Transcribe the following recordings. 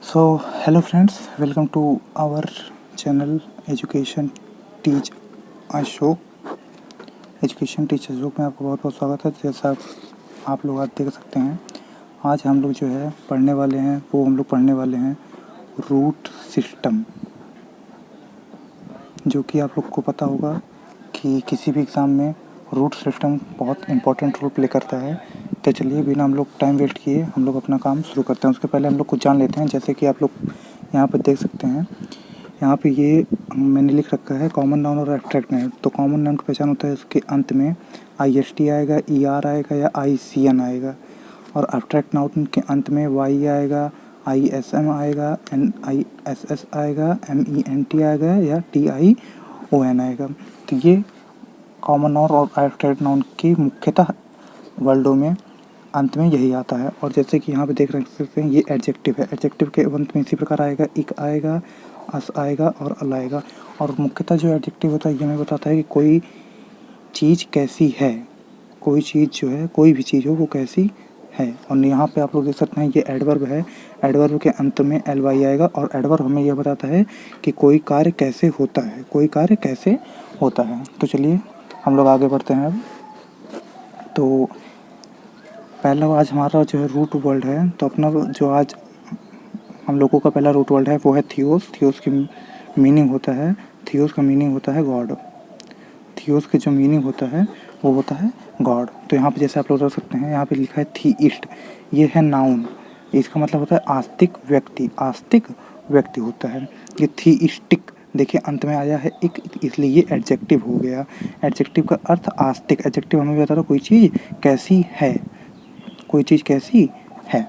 So, hello friends, welcome to our channel Education Teach Ashok। Education teach Ashok में आपका बहुत बहुत स्वागत है। जैसा आप लोग आज देख सकते हैं, आज हम लोग जो है पढ़ने वाले हैं हम लोग पढ़ने वाले हैं रूट सिस्टम, जो कि आप लोग को पता होगा कि किसी भी एग्ज़ाम में रूट सिस्टम बहुत इम्पोर्टेंट रोल प्ले करता है। तो चलिए बिना हम लोग टाइम वेस्ट किए हम लोग अपना काम शुरू करते हैं। उसके पहले हम लोग कुछ जान लेते हैं। जैसे कि आप लोग यहाँ पर देख सकते हैं, यहाँ पे ये मैंने लिख रखा है कॉमन नाउन और एब्स्ट्रैक्ट नाउन। तो कॉमन नाउन की पहचान होता है उसके अंत में IST आएगा, ER आएगा या ICN आएगा, और एब्स्ट्रैक्ट नाउन के अंत में Y आएगा, ISM आएगा, NISS आएगा, MENT आएगा या TION आएगा। तो ये कॉमन नाउन और एब्स्ट्रैक्ट नाउन की मुख्यतः वर्डों में अंत में यही आता है। और जैसे कि यहाँ पे देख सकते हैं, ये एडजेक्टिव है। एडजेक्टिव के अंत में इसी प्रकार आएगा, इक आएगा, अस आएगा और अल आएगा। और मुख्यतः जो एडजेक्टिव होता है ये हमें बताता है कि कोई चीज़ कैसी है, कोई चीज़ जो है, कोई भी चीज़ हो वो कैसी है। और यहाँ पे आप लोग देख सकते हैं ये एडवर्ब है। एडवर्ब के अंत में ly आएगा, और एडवर्ब हमें यह बताता है कि कोई कार्य कैसे होता है, कोई कार्य कैसे होता है। तो चलिए हम लोग आगे बढ़ते हैं अब। तो पहला आज हमारा जो है रूट वर्ड है। तो अपना जो आज हम लोगों का पहला रूट वर्ड है वो है थियोस। थियोस की मीनिंग होता है, थियोस का मीनिंग होता है गॉड। थियोस के जो मीनिंग होता है वो होता है गॉड। तो यहाँ पे जैसे आप लोग देख सकते हैं, यहाँ पे लिखा है थीइस्ट। ये है नाउन, इसका मतलब होता है आस्तिक व्यक्ति। आस्तिक व्यक्ति होता है ये थीइस्टिक। देखिए अंत में आया है एक, इसलिए ये एडजेक्टिव हो गया। एडजेक्टिव का अर्थ आस्तिक। एडजेक्टिव हमें बता रहा है कोई चीज़ कैसी है, कोई चीज़ कैसी है।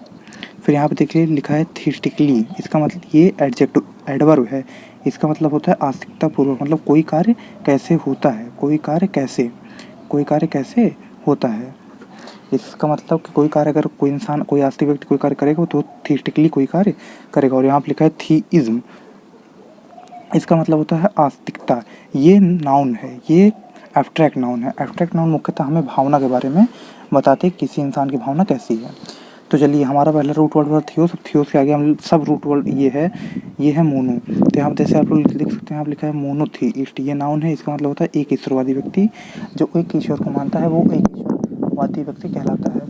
फिर यहाँ पे देखिए लिखा है थीस्टिकली। इसका मतलब ये एडजेक्टिव एडवर्ब है। इसका मतलब होता है आस्तिकता पूर्वक, मतलब कोई कार्य कैसे होता है, कोई कार्य कैसे होता है। इसका मतलब कि कोई कार्य, अगर कोई इंसान, कोई आस्तिक व्यक्ति कोई कार्य करेगा तो थीस्टिकली कोई कार्य करेगा। और यहाँ पे लिखा है थीइज्म। इसका मतलब होता है आस्तिकता। ये नाउन है, ये एब्स्ट्रैक्ट नाउन है। एब्स्ट्रैक्ट नाउन मुख्यतः हमें भावना के बारे में बताते किसी इंसान की भावना कैसी है। तो चलिए हमारा पहला रूट वर्ड था थियोस। थियोस के आगे हम सब रूट वर्ड ये है मोनो। तो यहाँ पर जैसे आप लोग लिख सकते हैं, यहाँ लिखा है मोनोथीइस्ट। ये नाउन है। इसका मतलब होता है एक ईश्वरवादी व्यक्ति। जो एक ईश्वर को मानता है वो एक ईश्वरवादी व्यक्ति कहलाता है।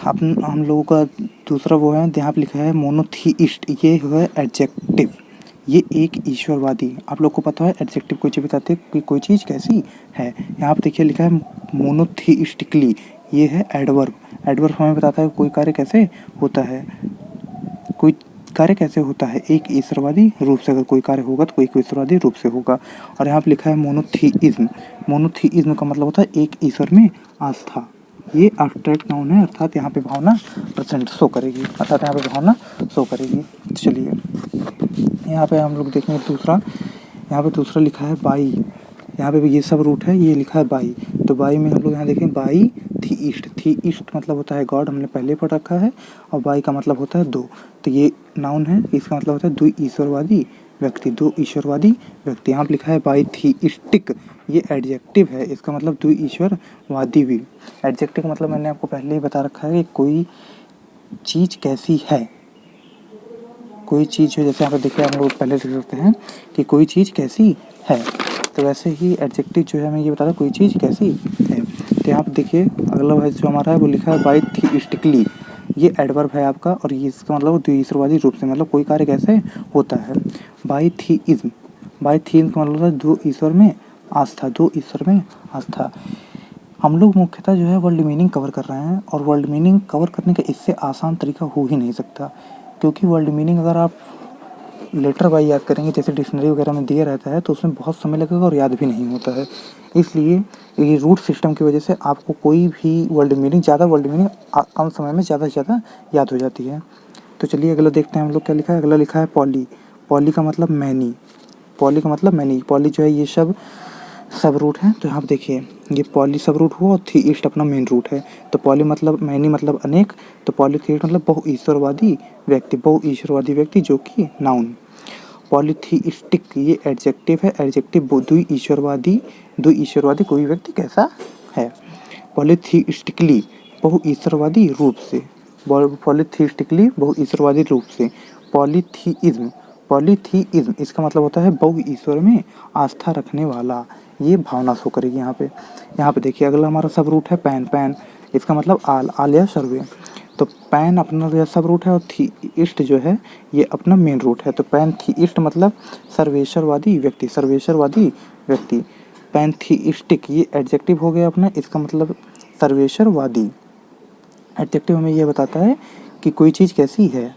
हम लोगों का दूसरा वो है, यहाँ पे लिखा है मोनोथीइस्ट। ये है एडजेक्टिव, ये एक ईश्वरवादी। आप लोग को पता है एडजेक्टिव कोई चीज़ बताते हैं कि कोई चीज़ कैसी है। यहाँ पे देखिए लिखा है मोनोथीइस्टिकली। ये है एडवर्ब। एडवर्ब हमें बताता है कोई कार्य कैसे होता है, कोई कार्य कैसे होता है एक ईश्वरवादी रूप से। अगर कोई कार्य होगा तो कोई ईश्वरवादी रूप से होगा। और यहाँ पे लिखा है मोनोथीइज्म। मोनोथीइज्म का मतलब होता है एक ईश्वर में आस्था। ये एब्स्ट्रैक्ट नाउन है, अर्थात यहाँ पे भावना प्रेजेंट शो करेगी, अर्थात यहाँ पे भावना शो करेगी। चलिए यहाँ पे हम लोग देखेंगे दूसरा। यहाँ पे दूसरा लिखा है बाई। यहाँ पे भी ये सब रूट है, ये लिखा है बाई। तो बाई में हम लोग यहाँ देखें बाई थीइस्ट। थीइस्ट मतलब होता है गॉड, हमने पहले पढ़ रखा है। और बाई का मतलब होता है दो। तो ये नाउन है, इसका मतलब होता है दो ईश्वरवादी व्यक्ति, दो ईश्वरवादी व्यक्ति। यहाँ पे लिखा है बाई थीइस्टिक। ये एडजेक्टिव है, इसका मतलब दो ईश्वरवादी भी। एडजेक्टिव का मतलब मैंने आपको पहले ही बता रखा है कि कोई चीज़ कैसी है, कोई चीज़ जो, जैसे यहाँ पर देखिए हम लोग पहले देख सकते हैं कि कोई चीज़ कैसी है। तो वैसे ही एडजेक्टिव जो है हमें ये बता रहा है कोई चीज़ कैसी है। तो यहाँ पर देखिए अगला वर्ड जो हमारा है वो लिखा है बाई थीइस्टिकली। ये एडवर्ब है आपका, और ये इसका मतलब द्विईश्वरवादी रूप से, मतलब कोई कार्य कैसे होता है। बाई थीइज्म। बाई थीइज्म का मतलब होता है दो ईश्वर में आस्था, दो ईश्वर में आस्था। हम लोग मुख्यतः जो है वर्ल्ड मीनिंग कवर कर रहे हैं, और वर्ल्ड मीनिंग कवर करने का इससे आसान तरीका हो ही नहीं सकता। क्योंकि वर्ल्ड मीनिंग अगर आप लेटर बाय याद करेंगे, जैसे डिक्शनरी वगैरह में दिया रहता है, तो उसमें बहुत समय लगेगा और याद भी नहीं होता है। इसलिए ये रूट सिस्टम की वजह से आपको कोई भी वर्ल्ड मीनिंग कम समय में ज़्यादा से ज़्यादा याद हो जाती है। तो चलिए अगला देखते हैं हम लोग क्या लिखा है। अगला लिखा है पॉली। पॉली का मतलब मैनी। पॉली का मतलब मैनी। पॉली जो है ये सब रूट है। तो यहाँ पे देखिए ये पॉली सब रूट हुआ और थीइस्ट अपना मेन रूट है। तो पॉली मतलब मैनी मतलब अनेक। तो पॉलीथीइस्ट मतलब बहु ईश्वरवादी व्यक्ति, जो कि नाउन। पॉलीथीइस्टिक ये एडजेक्टिव है। एडजेक्टिव दो ईश्वरवादी कोई व्यक्ति कैसा है। पॉलीथीइस्टिकली बहु ईश्वरवादी रूप से, पॉलीथीइस्टिकली बहु-ईश्वरवादी रूप से। पॉलीथीइज्म, पॉलीथीइज्म इसका मतलब होता है बहु ईश्वर में आस्था रखने वाला। ये भावना शो करेगी यहाँ पे। यहाँ पे देखिए अगला हमारा सब रूट है पैन। पैन इसका मतलब आल या सर्वे। तो पैन अपना जो सब रूट है और थीइस्ट जो है ये अपना मेन रूट है। तो पैन थीइस्ट मतलब सर्वेश्वरवादी व्यक्ति, सर्वेश्वरवादी व्यक्ति। पैन थीइस्टिक ये एडजेक्टिव हो गया अपना, इसका मतलब सर्वेश्वरवादी। एडजेक्टिव हमें ये बताता है कि कोई चीज़ कैसी है।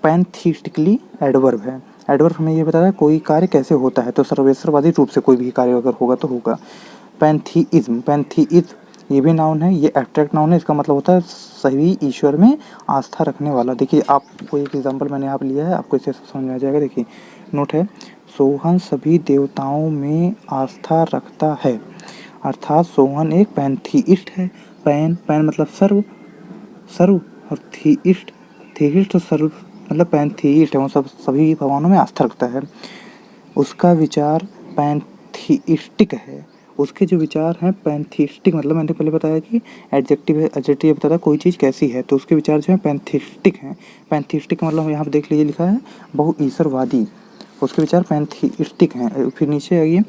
पैनथीइस्टिकली एडवर्ब है। एडवर्ब हमें ये बताता है कोई कार्य कैसे होता है, तो सर्वेश्वरवादी रूप से कोई भी कार्य अगर होगा तो होगा। पैनथीइज्म, पैनथीइज्म ये भी नाउन है, ये एब्स्ट्रैक्ट नाउन है, इसका मतलब होता है सभी ईश्वर में आस्था रखने वाला। देखिए आपको एक एग्जांपल मैंने यहाँ लिया है, आपको इसे समझ में आ जाएगा। देखिए नोट है, सोहन सभी देवताओं में आस्था रखता है, अर्थात सोहन एक पैनथीइस्ट है। पैन मतलब सर्व, सर्व और थीइस्ट, थीइस्ट सर्व मतलब पैनथीइस्ट है, वो सभी भगवानों में आस्था रखता है। उसका विचार पैनथीइस्टिक है, उसके जो विचार हैं पैनथीइस्टिक मतलब मैंने पहले बताया कि एडजेक्टिव है, एडजेक्टिव बताता है कोई चीज़ कैसी है, तो उसके विचार जो है पैनथीइस्टिक हैं। पैनथीइस्टिक मतलब यहाँ पे देख लीजिए लिखा है बहु ईश्वरवादी, उसके विचार पैनथीइस्टिक हैं। फिर नीचे आइए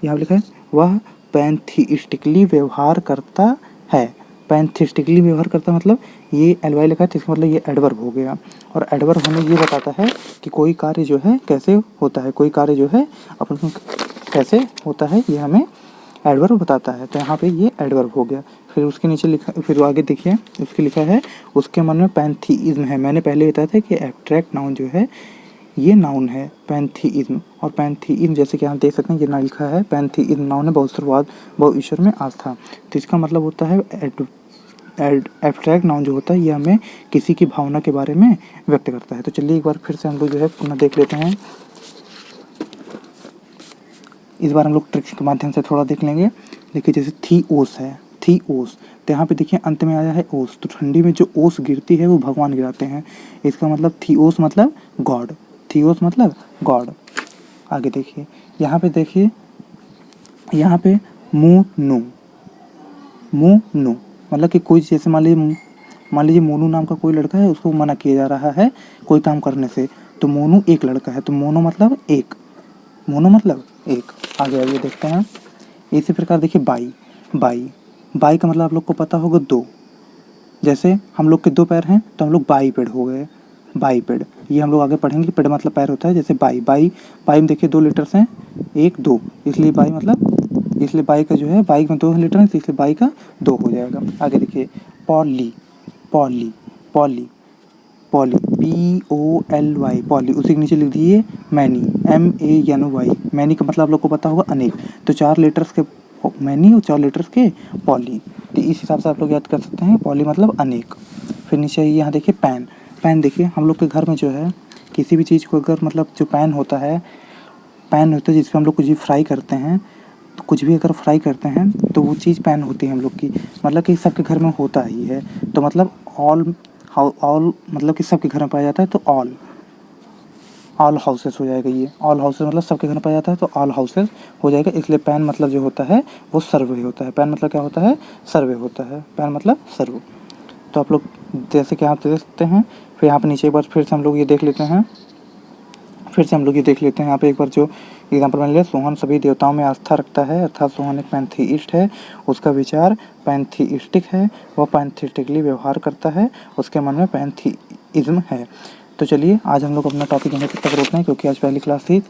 यहाँ लिखा है वह पैनथीइस्टिकली व्यवहार करता है। पैनथीइस्टिकली व्यवहार करता मतलब ये एलवाई लिखा है, तो इसका मतलब ये एडवर्ब हो गया। और एडवर्ब हमें ये बताता है कि कोई कार्य जो है कैसे होता है, कोई कार्य जो है अपन कैसे होता है, ये हमें एडवर्ब बताता है। तो यहाँ पे ये एडवर्ब हो गया। फिर उसके नीचे लिखा, फिर आगे देखिए उसके लिखा है उसके मन में पैनथीइज्म है। मैंने पहले बताया था कि एब्स्ट्रैक्ट नाउन जो है ये नाउन है पैनथीइज्म। और पैनथीइज्म जैसे कि आप देख सकते हैं ये ना लिखा है पैनथीइज्म नाउन है बहु ईश्वर में आस्था। तो इसका मतलब होता है एब्स्ट्रैक्ट नाउन जो होता है ये हमें किसी की भावना के बारे में व्यक्त करता है। तो चलिए एक बार फिर से हम लोग जो है पुनः देख लेते हैं। इस बार हम लोग ट्रिक्स के माध्यम से थोड़ा देख लेंगे। देखिए जैसे थीओस है, थीओस, तो यहाँ पे देखिए अंत में आया है ओस, तो ठंडी में जो ओस गिरती है वो भगवान गिराते हैं। इसका मतलब थीओस मतलब गॉड, थीओस मतलब गॉड। आगे देखिए यहाँ पे देखिए यहाँ पे मोनू, मोनू मतलब कि कोई जैसे मान लीजिए मोनू नाम का कोई लड़का है, उसको मना किया जा रहा है कोई काम करने से, तो मोनू एक लड़का है, तो मोनो मतलब एक, मोनो मतलब एक। आगे आगे देखते हैं। इसी प्रकार देखिए बाई, बाई, बाई का मतलब आप लोग को पता होगा दो। जैसे हम लोग के दो पैर हैं तो हम लोग बाई पेड़ हो गए, बाई पेड़। ये हम लोग आगे पढ़ेंगे, पेड़ मतलब पैर होता है। जैसे बाई, बाई, बाई में देखिए दो लेटर्स हैं, एक दो, इसलिए बाई मतलब, इसलिए बाई का जो है बाई में दो लेटर हैं, इसलिए बाई का दो हो जाएगा। आगे देखिए poly, poly, poly, poly POLY, poly. उसी के नीचे लिख दीजिए मैनी, MANY, मैनी का मतलब आप लोग को पता होगा अनेक, तो चार लेटर्स के मैनी और चार लेटर्स के पॉली, तो इस हिसाब से आप लोग याद कर सकते हैं पॉली मतलब अनेक। फिर नीचे यहाँ देखिए पैन, पैन देखिए हम लोग के घर में जो है किसी भी चीज़ को अगर मतलब जो पैन होता है, पैन होता है जिसमें हम लोग कुछ भी फ्राई करते हैं, तो कुछ भी अगर फ्राई करते हैं तो वो चीज़ पैन होती है हम लोग की, मतलब कि सबके घर में होता ही है। तो मतलब ऑल मतलब कि सबके घर में पाया जाता है, तो ऑल हाउसेस हो जाएगा। ये ऑल हाउसेस मतलब सबके घर में पाया जाता है, तो ऑल हाउसेस हो जाएगा। इसलिए पैन मतलब जो होता है वो सर्वे होता है। पैन मतलब क्या होता है, सर्वे होता है। पैन मतलब सर्व। तो आप लोग जैसे कि आप देख सकते हैं। फिर यहाँ पे नीचे एक बार फिर से हम लोग ये देख लेते हैं, यहाँ पे एक बार जो एग्जाम्पल मैंने लिया, सोहन सभी देवताओं में आस्था रखता है, अर्थात सोहन एक पैनथीइस्ट है, उसका विचार पैनथीइस्टिक है, वह पैनथीइस्टिकली व्यवहार करता है, उसके मन में पैनथीइज्म है। तो चलिए आज हम लोग अपना टॉपिक यहीं तक रोकते हैं, क्योंकि आज पहली क्लास थी,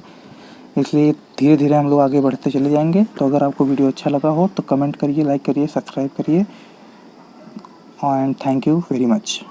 इसलिए धीरे धीरे हम लोग आगे बढ़ते चले जाएंगे। तो अगर आपको वीडियो अच्छा लगा हो तो कमेंट करिए, लाइक करिए, सब्सक्राइब करिए, and thank you very much.